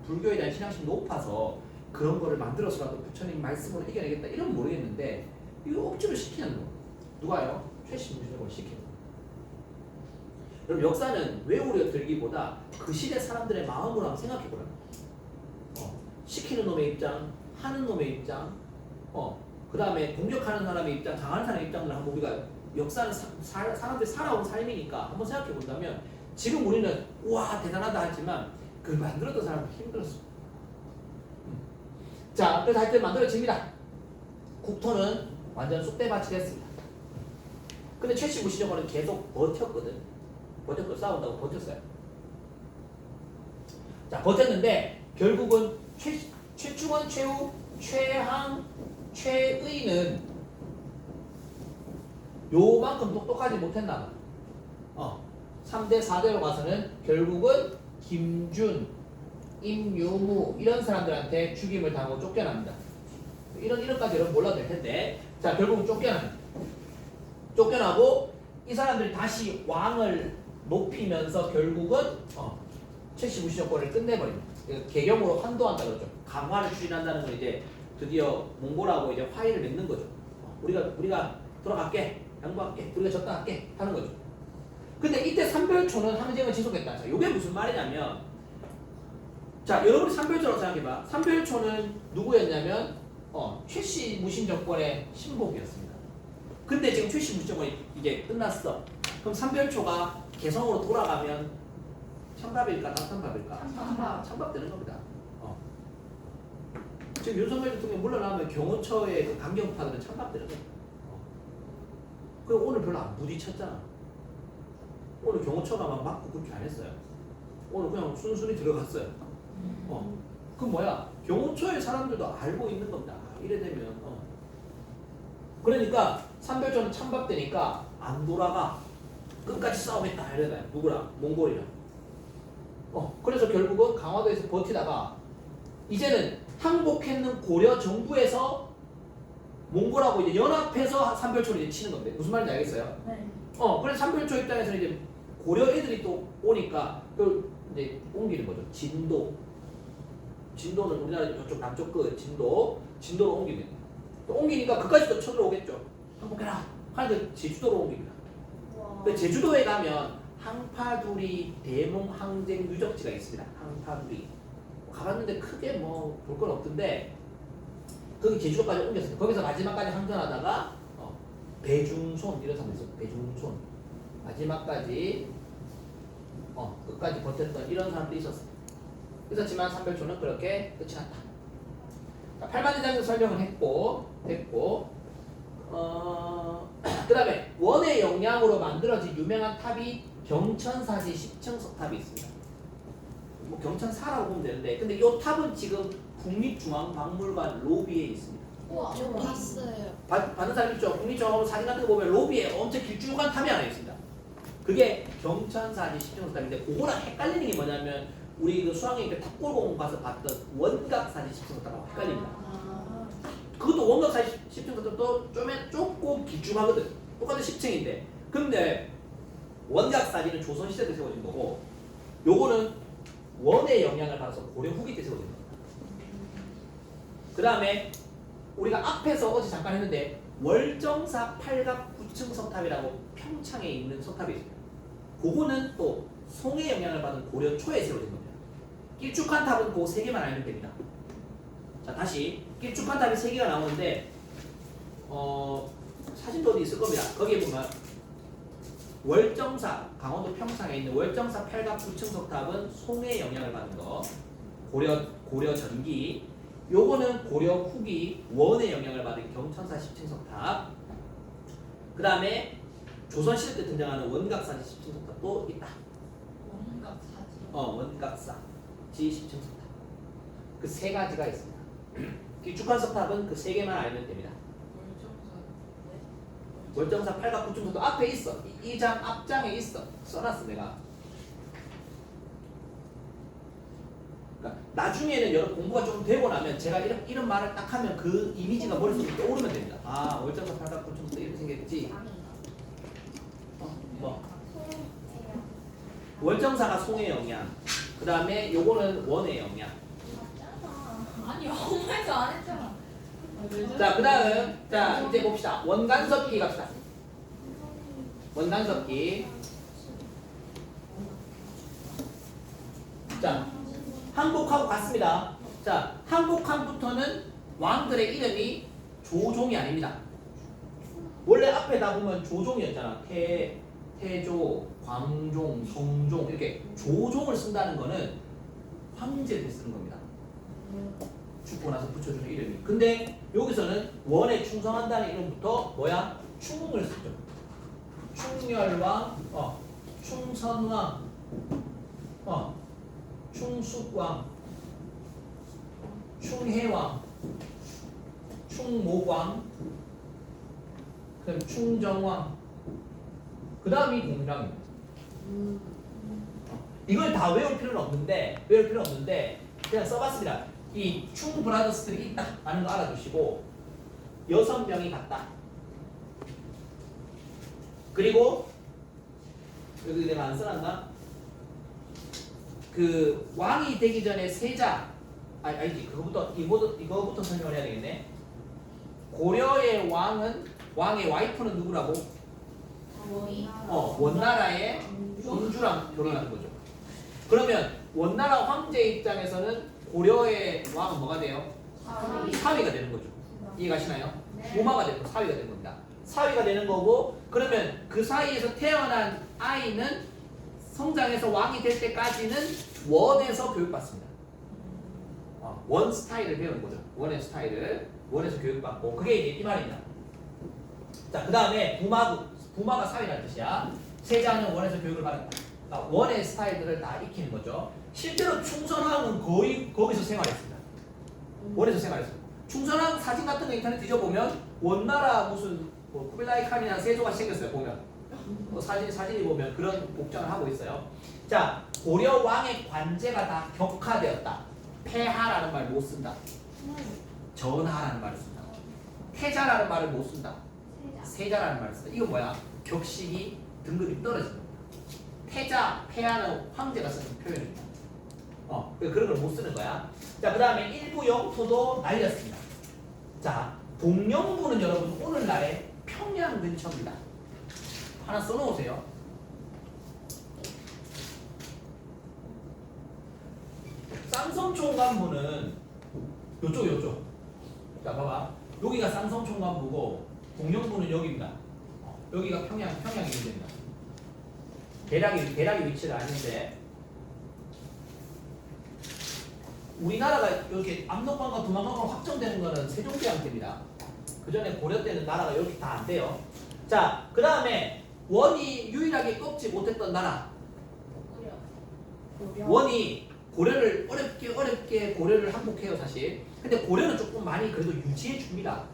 불교에 대한 신앙심이 높아서 그런 거를 만들어서라도 부처님 말씀으로 이겨내겠다 이런 모르겠는데 이거 억지로 시키는 거 누가요? 최신무신을 시키는 거. 그럼 역사는 외우려 들기보다 그 시대 사람들의 마음으로 한번 생각해 보라는 거. 시키는 놈의 입장, 하는 놈의 입장, 그 다음에 공격하는 사람의 입장, 당하는 사람의 입장을 한번 우리가 역사는 사람들이 살아온 삶이니까 한번 생각해 본다면 지금 우리는 우와 대단하다 하지만 그걸 만들었던 사람은 힘들었어. 자, 그래서 하여튼 만들어집니다. 국토는 완전 쑥대밭이 됐습니다. 근데 최씨 무시정원은 계속 버텼거든. 버텼고 싸운다고 버텼어요. 자, 버텼는데 결국은 최충원, 최후, 최항, 최의는 요만큼 똑똑하지 못했나 봐. 3대 4대로 가서는 결국은 김준, 임유무 이런 사람들한테 죽임을 당하고 쫓겨납니다. 이런까지 여러분 몰라도 될 텐데, 자 결국은 쫓겨나고 이 사람들이 다시 왕을 높이면서 결국은 최씨 무시 정권을 끝내버립니다. 개경으로 환도한다 그러죠. 강화를 추진한다는 건 이제 드디어 몽골하고 이제 화의를 맺는 거죠. 우리가 돌아갈게, 양보할게, 우리가 졌다 할게 하는 거죠. 근데 이때 삼별초는 항쟁을 지속했다. 자, 이게 무슨 말이냐면, 자 여러분이 삼별초라고 생각해봐. 삼별초는 누구였냐면 최씨 무신 정권의 신복이었습니다. 근데 지금 최씨 무신 정권이 이제 끝났어. 그럼 삼별초가 개성으로 돌아가면 찬밥일까 낙탄밥일까? 찬밥 되는 겁니다. 지금 윤석열 대통령이 물러나면 경호처의 그 강경파들은 찬밥 되는 거예요. 그리고 오늘 별로 안 부딪혔잖아. 오늘 경호처가 막 막고 그렇게 안 했어요. 오늘 그냥 순순히 들어갔어요. 그럼 뭐야? 경호처의 사람들도 알고 있는 겁니다. 이래 되면 그러니까 삼별초는 찬밥되니까 안 돌아가. 끝까지 싸우겠다 이래요. 누구랑? 몽골이랑. 그래서 결국은 강화도에서 버티다가 이제는 항복했는 고려 정부에서 몽골하고 이제 연합해서 삼별초를 이제 치는 건데 무슨 말인지 알겠어요? 네. 그래서 삼별초 입장에서는 이제 고려 애들이 또 오니까 그걸 이제 옮기는 거죠. 진도는 우리나라 저쪽 남쪽 끝 진도로 옮깁니다. 또 옮기니까 그까지 또 쳐들어오겠죠. 항복해라 하는데 제주도로 옮깁니다. 근데 제주도에 가면 항파두리 대농 항쟁 유적지가 있습니다. 항파두리 가봤는데 크게 뭐 볼 건 없던데 거기 제주도까지 옮겼어요. 거기서 마지막까지 항전하다가 배중손 이런 사람이 있었어요. 배중손 마지막까지 끝까지 버텼던 이런 사람들이 있었어요. 있었지만 삼별초는 그렇게 끝이 났다. 자, 팔만대장경 설명을 됐고 그 다음에 원의 영향으로 만들어진 유명한 탑이 경천사지 10층석 탑이 있습니다. 뭐 경천사라고 보면 되는데 근데 이 탑은 지금 국립중앙박물관 로비에 있습니다. 우와, 저 봤어요. 받는 사람 있죠? 국립중앙박물관 사진 같은 거 보면 로비에 엄청 길쭉한 탑이 하나 있습니다. 그게 경천사지 10층석 탑인데 그거랑 헷갈리는 게 뭐냐면 우리 그 수학여행 때 탑골공 가서 봤던 원각사지 10층석 탑하고 헷갈립니다. 그것도 원각사지 10층석 탑도 조금 길쭉하거든. 똑같은 10층인데 근데 원각사지는 조선시대 때 세워진 거고 요거는 원의 영향을 받아서 고려 후기 때 세워진 겁니다. 그 다음에 우리가 앞에서 어제 잠깐 했는데 월정사 8갑 9층 석탑이라고 평창에 있는 석탑이 있습니다. 그거는 또 송의 영향을 받은 고려 초에 세워진 겁니다. 길쭉한 탑은 그 3개만 알면 됩니다. 자 다시 길쭉한 탑이 3개가 나오는데 사진도 어디 있을 겁니다. 거기에 보면 월정사, 강원도 평창에 있는 월정사 8갑 9층 석탑은 송의 영향을 받은 거. 고려 전기. 요거는 고려 후기 원의 영향을 받은 경천사 10층 석탑. 그 다음에 조선시대 때 등장하는 원각사지 10층 석탑도 있다. 원각사지 10층 석탑. 그 3가지가 있습니다. 길쭉한 석탑은 그 3개만 알면 됩니다. 월정사 8갑 9층 석탑 앞에 있어. 이 장 앞장에 있어. 써놨어 내가. 그러니까 나중에는 여러분 공부가 좀 되고 나면 제가 이런 말을 딱 하면 그 이미지가 머릿속에 떠오르면 됩니다. 아 월정사 8갑 9층 석탑 이렇게 생겼지. 월정사가 송의 영향. 그 다음에 요거는 원의 영향. 아니 아무 말도 안 했잖아. 자, 그 다음. 자, 이제 봅시다. 원간섭기 갑시다. 원간섭기. 자, 항복하고 같습니다. 자, 항복함부터는 왕들의 이름이 조종이 아닙니다. 원래 앞에다 보면 조종이었잖아. 태조, 광종, 성종 이렇게 조종을 쓴다는 거는 황제를 쓰는 겁니다. 죽고 나서 붙여주는 이름이. 근데 여기서는 원에 충성한다는 이름부터 뭐야? 충을 쓰죠. 충렬왕, 충선왕, 충숙왕, 충해왕, 충목왕, 그다음 충정왕, 그 다음이 공장입니다. 이걸 다 외울 필요는 없는데 그냥 써봤습니다. 이 충 브라더스들이 있다 라는 거 알아두시고 6명이 갔다. 그리고 여기 내가 안 써놨나? 그 왕이 되기 전에 세자 아니지 이거부터 설명을 해야 되겠네. 고려의 왕의 와이프는 누구라고? 원나라의 공주랑 결혼하는 거죠. 그러면 원나라 황제 입장에서는 고려의 왕은 뭐가 돼요? 사위가 되는 거죠. 이해가시나요? 부마가 되고 사위가 되는 겁니다. 사위가 되는 거고, 그러면 그 사이에서 태어난 아이는 성장해서 왕이 될 때까지는 원에서 교육받습니다. 원 스타일을 배우는 거죠. 원의 스타일을 원에서 교육받고, 그게 이제 이 말입니다. 자, 그 다음에 부마가 사위라는 뜻이야. 세자는 원에서 교육을 받았다. 그러니까 원의 스타일들을 다 익히는 거죠. 실제로 충선왕은 거의 거기서 생활했습니다. 원에서 생활했습니다. 충선왕 사진 같은 거 인터넷 뒤져보면 원나라 무슨 쿠빌라이 칸이나 세조가 생겼어요. 보면 사진이 보면 그런 복장을 하고 있어요. 자, 고려 왕의 관제가 다 격화되었다. 폐하라는 말 못 쓴다. 전하라는 말을 쓴다. 태자라는 말을 못 쓴다. 세자라는 말을 쓴다. 이거 뭐야? 격식이 등급이 떨어진 겁니다. 태자, 폐하는 황제가 쓰는 표현입니다. 그런 걸 못 쓰는 거야. 자, 그 다음에 일부 영토도 날렸습니다. 자, 동령부는 여러분 오늘날의 평양 근처입니다. 하나 써놓으세요. 쌍성총관부는 요쪽. 자, 봐봐. 여기가 쌍성총관부고 동령부는 여기입니다. 여기가 평양이 됩니다. 대략의 위치를 아는데 우리나라가 이렇게 압록강과 두만강으로 확정되는 거는 세종대왕 때입니다. 그 전에 고려 때는 나라가 이렇게 다 안 돼요. 자, 그 다음에 원이 유일하게 꺾지 못했던 나라. 원이 고려를 어렵게 고려를 항복해요, 사실. 근데 고려는 조금 많이 그래도 유지해 줍니다.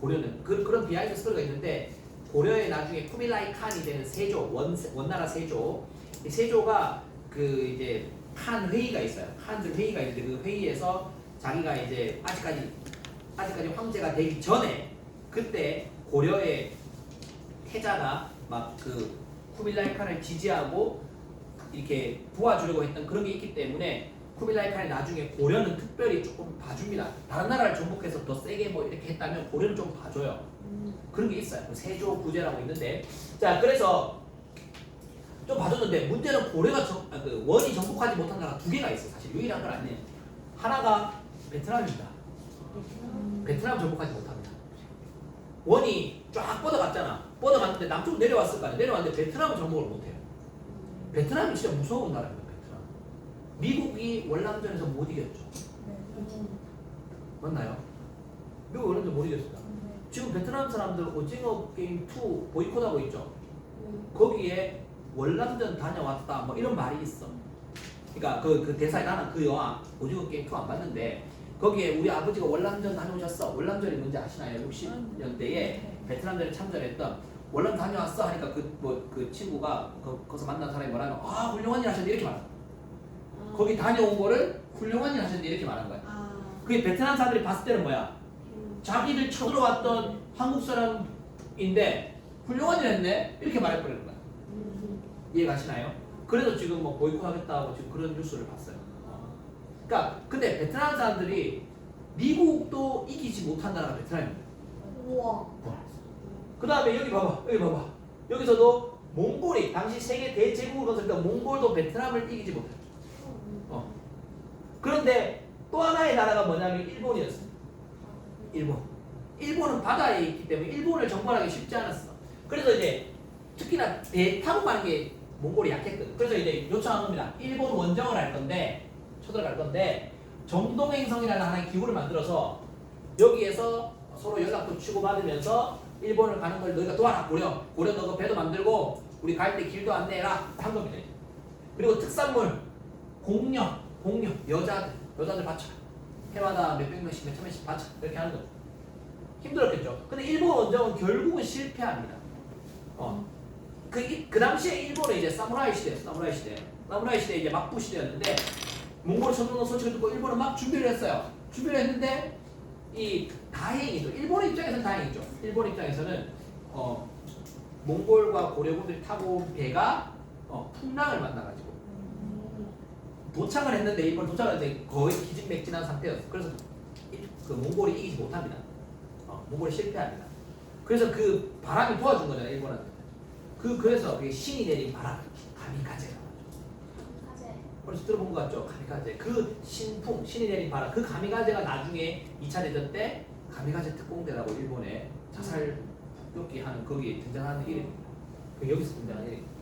고려는 그런 비하인드 스토리가 있는데, 고려의 나중에 쿠빌라이 칸이 되는 세조, 원나라 세조. 이 세조가 그 이제 칸 회의가 있어요. 칸들 회의가 있는데 그 회의에서 자기가 이제 아직까지 황제가 되기 전에 그때 고려의 태자가 막 그 쿠빌라이 칸을 지지하고 이렇게 도와주려고 했던 그런 게 있기 때문에 쿠빌라이 칸이 나중에 고려는 특별히 조금 봐줍니다. 다른 나라를 정복해서 더 세게 뭐 이렇게 했다면 고려는 좀 봐줘요. 그런 게 있어요. 세조 구제라고 있는데, 자, 그래서 좀 봐줬는데 문제는 고려가 원이 정복하지 못한 나라가 두 개가 있어. 사실 유일한 건 아니에요. 하나가 베트남입니다. 베트남 정복하지 못합니다. 원이 쫙 뻗어갔잖아. 뻗어갔는데 남쪽으로 내려왔을 거 아니야. 내려왔는데 베트남은 정복을 못해요. 베트남이 진짜 무서운 나라입니다. 베트남. 미국이 월남전에서 못 이겼죠. 맞나요? 미국 월남전 못 이겼습니다. 지금 베트남 사람들 오징어 게임 2 보이콧하고 있죠. 거기에 월남전 다녀왔다 뭐 이런 말이 있어. 그러니까 그 대사에 나는 그 영화 오징어 게임 2 안 봤는데 거기에 우리 아버지가 월남전 다녀오셨어. 월남전이 뭔지 아시나요? 60년대에 베트남전에 참전했던 월남 다녀왔어 하니까 그 친구가 거기서 만난 사람이 뭐라면 훌륭한 일 하셨네 이렇게 말해. 거기 다녀온 거를 훌륭한 일 하셨네 이렇게 말한 거야. 그게 베트남 사람들이 봤을 때는 뭐야? 자기들 쳐들어왔던 한국 사람인데 훌륭한 일 했네 이렇게 말해버리는 거야. 이해 가시나요? 그래도 지금 뭐 보이콧하겠다고 지금 그런 뉴스를 봤어요. 그러니까 근데 베트남 사람들이 미국도 이기지 못한 나라가 베트남입니다. 우와. 그 다음에 여기 봐봐. 여기서도 몽골이 당시 세계 대제국을 거슬렀던 몽골도 베트남을 이기지 못했죠. 그런데 또 하나의 나라가 뭐냐면 일본이었습니다. 일본은 바다에 있기 때문에 일본을 정벌하기 쉽지 않았어. 그래서 이제 특히나 배 타고 가는 게 몽골이 약했거든. 그래서 이제 요청한 겁니다. 일본 원정을 할 건데 쳐들어갈 건데 정동행성이라는 하나의 기구를 만들어서 여기에서 서로 연락도 주고받으면서 일본을 가는 걸 너희가 도와라. 고려 너가 배도 만들고 우리 갈 때 길도 안내해라 한 겁니다. 그리고 특산물 공룡 여자들 바쳐. 해마다 몇백 명씩 몇천 명씩 바쳐. 이렇게 하는 거죠. 힘들었겠죠. 근데 일본 원정은 결국은 실패합니다. 그 당시에 일본은 이제 사무라이 시대 이제 막부 시대였는데 몽골 천정도 소식을 듣고 일본은 막 준비를 했어요. 준비를 했는데 이 다행히도 일본 입장에서는 다행이죠. 일본 입장에서는 몽골과 고려군들이 타고 온 배가 풍랑을 만나가지고 도착을 했는데 일본 도착을 했는데 거의 기진맥진한 상태였어. 그래서 그 몽골이 이기지 못합니다. 몽골이 실패합니다. 그래서 그 바람이 도와준 거잖아요, 일본한테. 그래서 그게 신이 내린 바람, 가미카제가 나죠. 벌써 들어본 것 같죠? 가미카제. 그 신풍, 신이 내린 바람, 그 가미카제가 나중에 2차 대전 때 가미카제 특공대라고 일본에 자살 폭격기 하는 거기에 등장하는 이름입니다. 그 여기서 등장하는 이름입니다.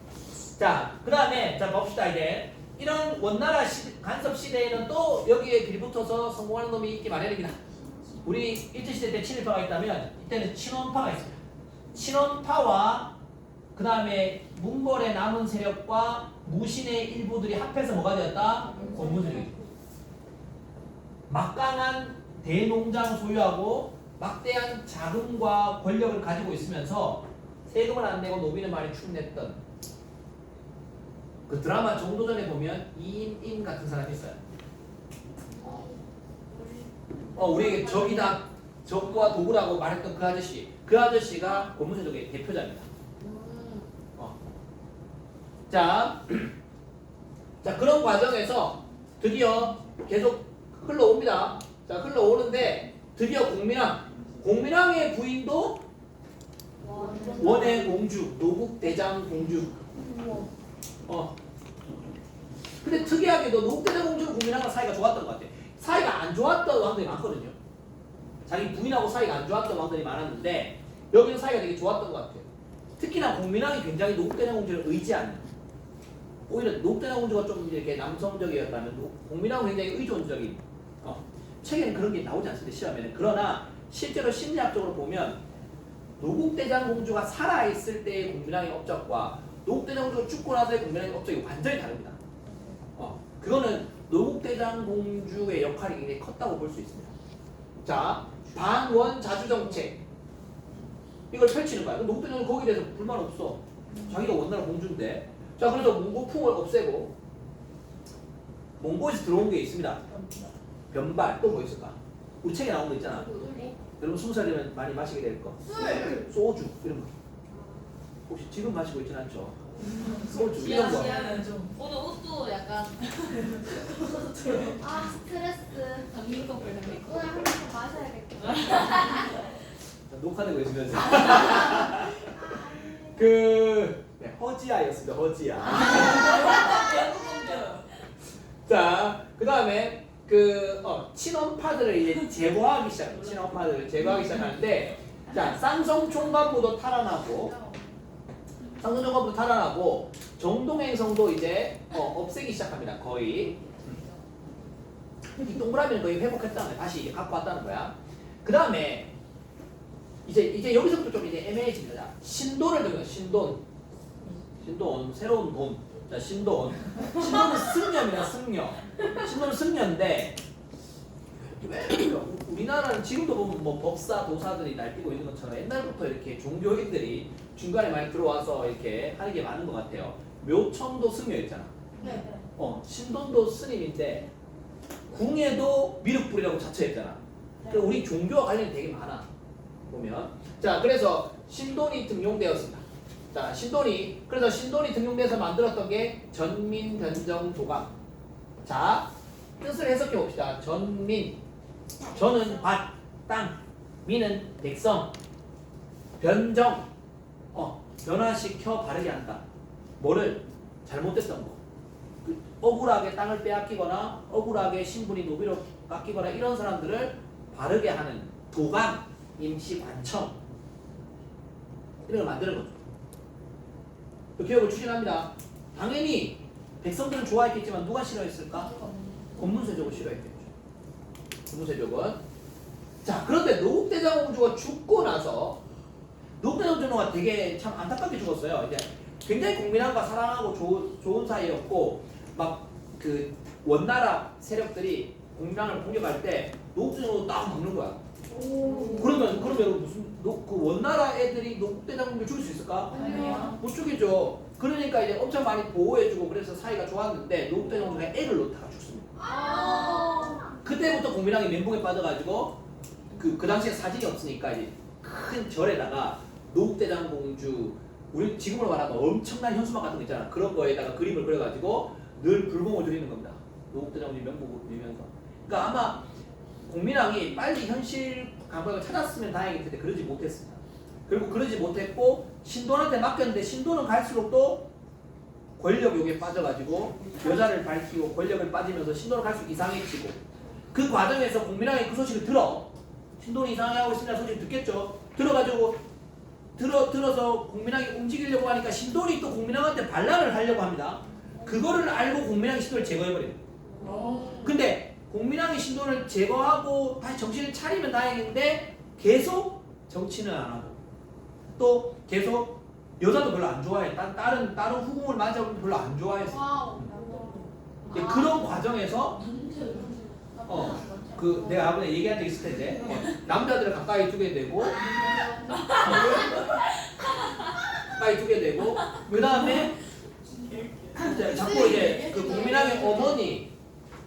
자, 그 다음에 자 봅시다 이제. 이런 원나라 간섭 시대에는 또 여기에 빌붙어서 성공하는 놈이 있기 마련입니다. 우리 일제시대 때 친일파가 있다면 이때는 친원파가 있습니다. 친원파와 그 다음에 몽골의 남은 세력과 무신의 일부들이 합해서 뭐가 되었다? 고무세력이죠. 막강한 대농장 소유하고 막대한 자금과 권력을 가지고 있으면서 세금을 안 내고 노비는 많이 축냈던 그 드라마 정도전에 보면 이인임 같은 사람이 있어요. 우리에게 적과 도구라고 말했던 그 아저씨가 고무세력의 대표자입니다. 자, 그런 과정에서 드디어 계속 흘러옵니다. 자, 흘러오는데 드디어 공민왕의 부인도 원의 공주, 노국대장 공주. 근데 특이하게도 노국대장 공주는 공민왕과 사이가 좋았던 것 같아. 사이가 안 좋았던 왕들이 많거든요. 자기 부인하고 사이가 안 좋았던 왕들이 많았는데 여기는 사이가 되게 좋았던 것 같아요. 특히나 공민왕이 굉장히 노국대장 공주를 의지하는. 오히려 노국대장 공주가 좀 이렇게 남성적이었다면 공민왕은 굉장히 의존적인. 책에는 그런 게 나오지 않습니다. 시험에는. 그러나 실제로 심리학적으로 보면 노국대장 공주가 살아있을 때의 공민왕의 업적과 노국대장 공주가 죽고 나서의 공민왕의 업적이 완전히 다릅니다. 그거는 노국대장 공주의 역할이 굉장히 컸다고 볼 수 있습니다. 자, 반원 자주정책 이걸 펼치는 거야. 노국대장은 거기에 대해서 불만 없어. 자기가 원나라 공주인데. 자, 그래서 몽고풍을 없애고 몽고에서 들어온 게 있습니다. 변발. 또 뭐 있을까? 우리 책에 나온 거 있잖아. 여러분 20살이면 많이 마시게 될 거. 소주 이런 거. 혹시 지금 마시고 있진 않죠? 소주 이런 거. 오늘 옷도 약간 스트레스. 미국 오늘 한 잔 마셔야겠다. 녹화되고 있으면서. 허지아였습니다. 허지아. 자, 그 다음에 친원파들을 이제 제거하기 시작하는데, 자, 쌍성총관부도 탈환하고, 정동행성도 이제 없애기 시작합니다. 거의 이 동그라미는 거의 회복했다는 거야. 다시 이제 갖고 왔다는 거야. 그 다음에 이제 여기서부터 좀 이제 애매해집니다. 신돈을 들면 신돈 새로운 돈. 자, 신돈은 승려입니다. 신돈은 승려인데 왜 우리나라는 지금도 보면 뭐 법사 도사들이 날뛰고 있는 것처럼 옛날부터 이렇게 종교인들이 중간에 많이 들어와서 이렇게 하는 게 많은 것 같아요. 묘청도 승려였잖아. 신돈도 스님인데 궁예도 미륵불이라고 자처했잖아. 그러니까 우리 종교와 관련이 되게 많아. 보면 자, 그래서 신돈이 등용되었습니다. 자, 신돈이 등용돼서 만들었던 게 전민변정도감. 자, 뜻을 해석해 봅시다. 전민. 전은 밭, 땅. 민은 백성. 변정. 변화시켜 바르게 한다. 뭐를? 잘못됐던 거. 억울하게 땅을 빼앗기거나 억울하게 신분이 노비로 깎이거나 이런 사람들을 바르게 하는 도감, 임시 관청 이런 걸 만드는 거죠. 그 개혁을 추진합니다. 당연히 백성들은 좋아했겠지만 누가 싫어했을까? 권문세족을 싫어했겠죠. 권문세족은 자 그런데 노국대장공주가 죽고 나서 노국대장공주가 되게 참 안타깝게 죽었어요. 이제 굉장히 국민왕과 사랑하고 좋은 사이였고 막 그 원나라 세력들이 공민왕을 공격할 때 노국대장공주 딱 막는 거야. 그러면 무슨 그 원나라 애들이 노국대장공주 죽일 수 있을까? 아니요. 못 죽이죠. 그러니까 이제 엄청 많이 보호해주고 그래서 사이가 좋았는데 노국대장공주가 애를 놓다가 죽습니다. 그때부터 공민왕이 멘붕에 빠져가지고 그 당시에 사진이 없으니까 이제 큰 절에다가 노국대장공주 우리 지금으로 말하면 엄청난 현수막 같은 거 있잖아. 그런 거에다가 그림을 그려가지고 늘 불공을 드리는 겁니다. 노국대장공주 명복을 빌면서. 그러니까 아마 공민왕이 빨리 현실 감각을 찾았으면 다행일 텐데 그러지 못했습니다. 그리고 그러지 못했고 신돈한테 맡겼는데 신돈은 갈수록 또 권력 욕에 빠져가지고 여자를 밝히고 권력을 빠지면서 신돈은 갈수록 이상해지고 그 과정에서 공민왕이 그 소식을 들어. 신돈이 이상하게 하고 있습니다. 소식을 듣겠죠. 들어가지고 들어서 공민왕이 움직이려고 하니까 신돈이 또 공민왕한테 반란을 하려고 합니다. 그거를 알고 공민왕이 신돈을 제거해버려요. 근데 공민왕이 신돈을 제거하고 다시 정신을 차리면 다행인데 계속 정치는 안 하고 또 계속 여자도 별로 안 좋아해. 다른 후궁을 만져보면 별로 안 좋아했어. 그런 과정에서 그 내가 아버지 얘기한 적 있을 텐데 남자들을 가까이 두게 되고 그 다음에 자꾸 이제 그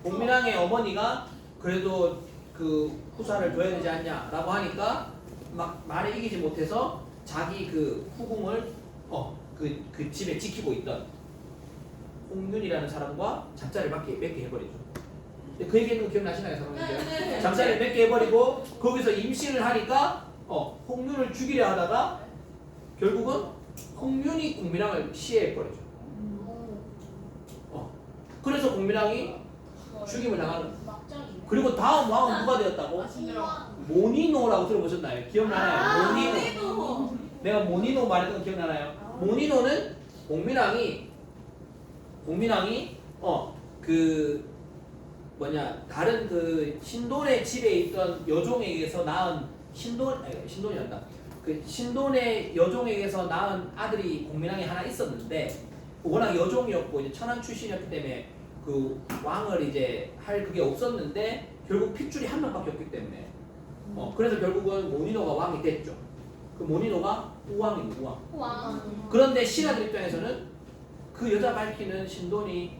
공민왕의 어머니가 그래도 그 후사를 둬야 되지 않냐라고 하니까 막 말에 이기지 못해서 자기 그 후궁을 그 집에 지키고 있던 홍윤이라는 사람과 잠자리를 맺게 해버리죠. 그 얘기는 기억나시나요, 사람들? 네. 잠자리를 맺게 해버리고 거기서 임신을 하니까 홍윤을 죽이려 하다가 결국은 홍윤이 공민왕을 시해버리죠. 그래서 공민왕이 죽임을 당하는 거예요. 그리고 다음 왕은 누가 되었다고? 모니노라고 들어보셨나요? 기억나나요? 모니노. 내가 모니노 말했던 거 기억나나요? 모니노는 공민왕이 다른 그 신돈의 집에 있던 여종에게서 낳은 신돈이란다. 그 신돈의 여종에게서 낳은 아들이 공민왕이 하나 있었는데 워낙 여종이었고 이제 천한 출신이었기 때문에 그 왕을 이제 할 그게 없었는데 결국 핏줄이 한 명밖에 없기 때문에 그래서 결국은 모니노가 왕이 됐죠. 그 모니노가 우왕입니다. 우왕. 그런데 신하들 입장에서는 그 여자 밝히는 신돈이